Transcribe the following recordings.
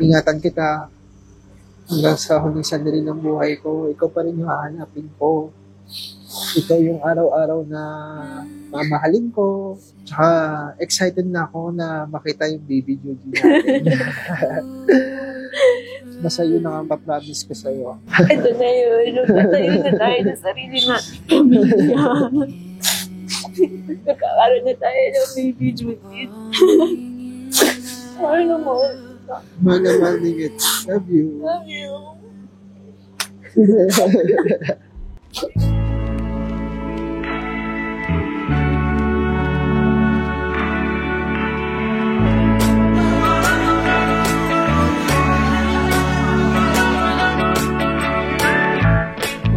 ingatan kita hanggang sa huling sandali ng buhay ko. Ikaw pa rin yung hahanapin ko. Ikaw yung araw-araw na mamahalin ko. Tsaka excited na ako na makita yung baby Judy natin. Basta yun ang papromise ko sa'yo. Ito na yun. Nagtatayo na tayo sa sarili natin. Nagkakaroon na tayo ng baby Judy. Mahal na mahal. Mahal na mahal din kita. Love you. Love you.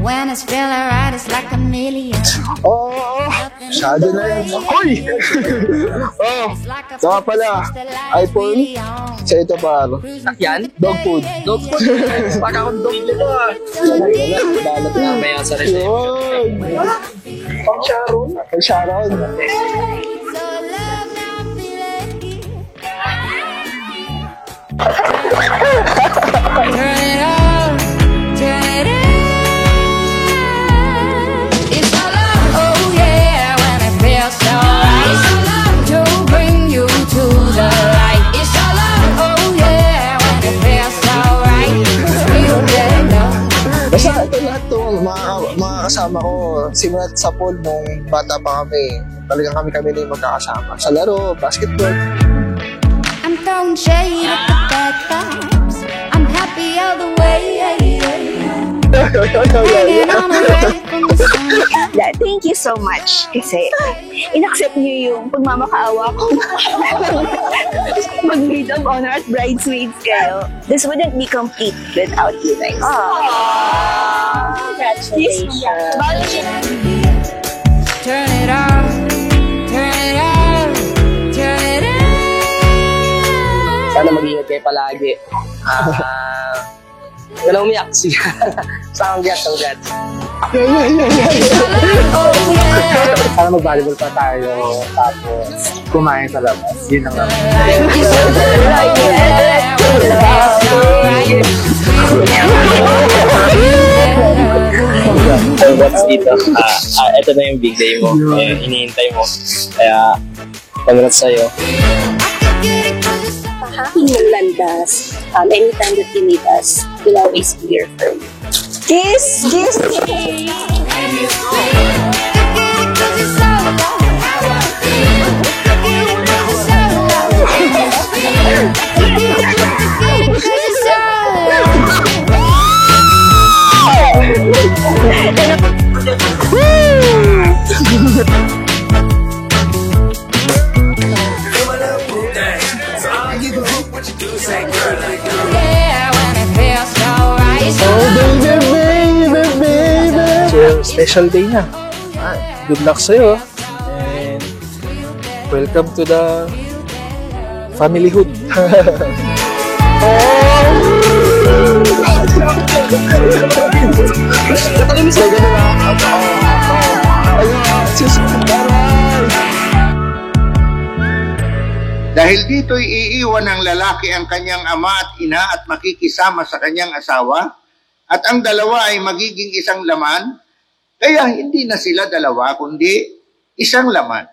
When it's feeling right, it's like a million. Oh, masyado na yan. Hoy! Oh, saka pala, iPhone. Sa ito pa, Yan? dog food. Dog food. Para akong dog dito ah. Dalat na. Mamaya sa rest. Yun! Pang Sharon. Pang Sharon. So love now feeling. Turn it on, turn it on. It's all love, oh yeah, when it feels so right. It's all love to bring you to the light. It's all love, oh yeah, when it feels so right. You better know. Basta ito lahat to, mga kasama ko, simulat sa pool nung bata pa kami. Talagang kami na yung magkakasama. Sa laro, basketball. I'm throwing shade at the bad times. I'm happy all the way. Hanging on a red from the sun. Dad, thank you so much kasi in-accept niyo yung pagmamakaawa ko. Mag-maid of honor at bridesmaids kayo. This wouldn't be complete without you guys. Congratulations. Turn it on, turn it on, turn it on. Sana mag-ingat kayo palagi. Huwag na umiyak. Sige. Saan ang gat? Sana mag-volleyball pa tayo. Tapos kumain sa labas. Yun ang naman. So what's dito? Ito na yung big day mo. Hinihintay mo. Kaya, congrats sa'yo. Happy Landas. Anytime that you need us, we'll always be here for you. Kiss! Kiss! So, special day na. Good luck sa'yo. And welcome to the familyhood. Dahil dito'y iiwan ng lalaki ang kanyang ama at ina at makikisama sa kanyang asawa, at ang dalawa ay magiging isang laman, kaya hindi na sila dalawa kundi isang laman.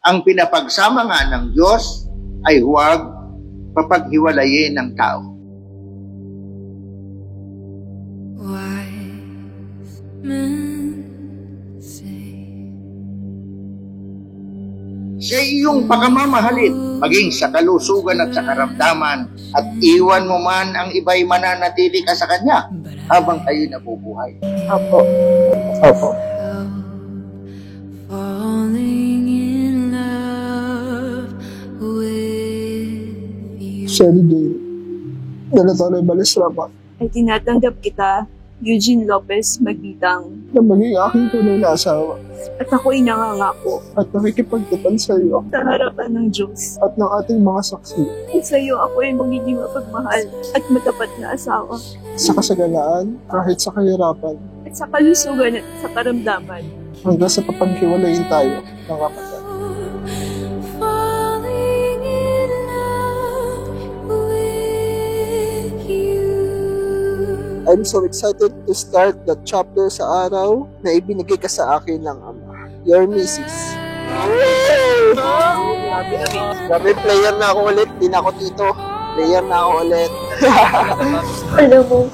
Ang pinapagsama nga ng Diyos ay huwag papaghiwalayin ng tao. Wise men say. Sa iyong pagmamahalin, maging sa kalusugan at sa karamdaman, at iwan mo man ang iba'y mananatili ka sa Kanya habang kayo nabubuhay. Opo. Opo. Falling in love with you. Sunday. Dalatory Balisrama. Ay tinatanggap kita, Eugene Lopez Magditang, Na maging aking tunay na asawa. at ako'y nangangako At nakikipagtipan sa iyo. sa harapan ng Diyos. At ng ating mga saksi. Sa iyo ako ay magiging mapagmahal at matapat na asawa, Sa kasagalaan, kahit sa kahirapan. at sa kalusugan at sa karamdaman. Hanggang sa papaghiwalayin tayo ng kapatid. Falling in love with I'm so excited to start the chapter sa araw na ibinigay ka sa akin ng Ama. Your Mrs. Grabe, player na ako ulit. Di na ako tito. Player na ako ulit. Alam mo,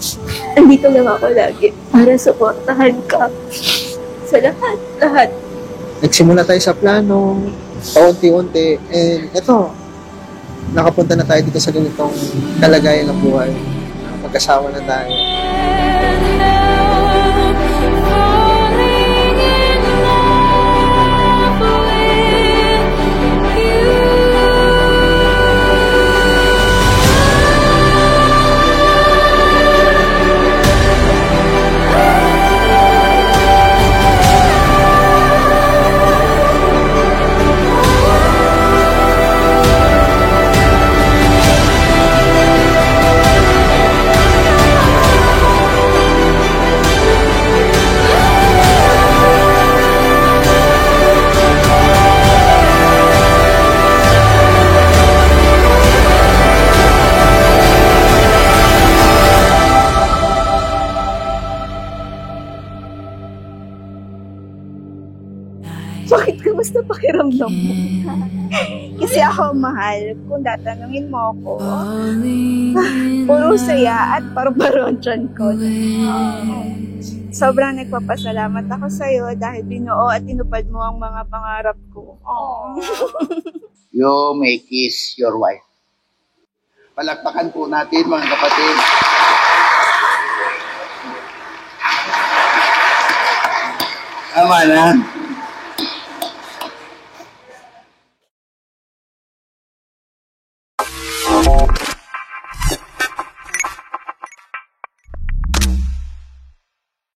andito lang ako lagi para supportahan ka sa lahat. Nagsimula tayo sa plano, paunti-unti, and eto, nakapunta na tayo dito sa ganitong kalagayan ng buhay. Magkasawa na tayo. Bakit kamusta pakiramdam mo? Kasi ako mahal, kung tatanungin mo ako, puro saya at paru-paro ang tiyan ko. Sobrang nagpapasalamat ako sa'yo dahil binuo at tinupad mo ang mga pangarap ko. You may kiss your wife. Palakpakan po natin mga kapatid. Tama na.